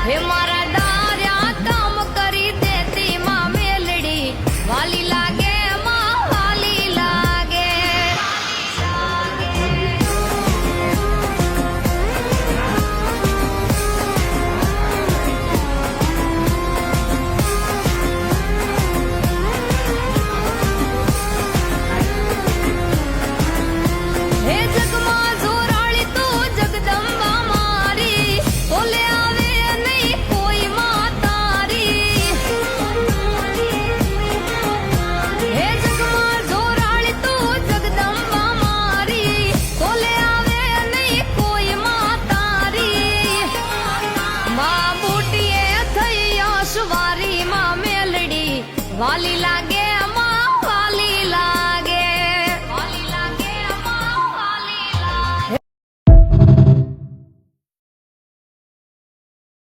હે મારા દાર્યા કામ કરી દેતી માં મેલડી વાલી લાગે માં વાલી લાગે હે જગમાં જોરાળી તું જગદંબા મારી બોલે આવે નહીં કોઈ માં તારી હે જગમાં જોરાળી તું જગદંબા મારી બોલે આવે નહીં કોઈ માં તારી માં બુટીએ થઈ આશવારી માં મેલડી વાલી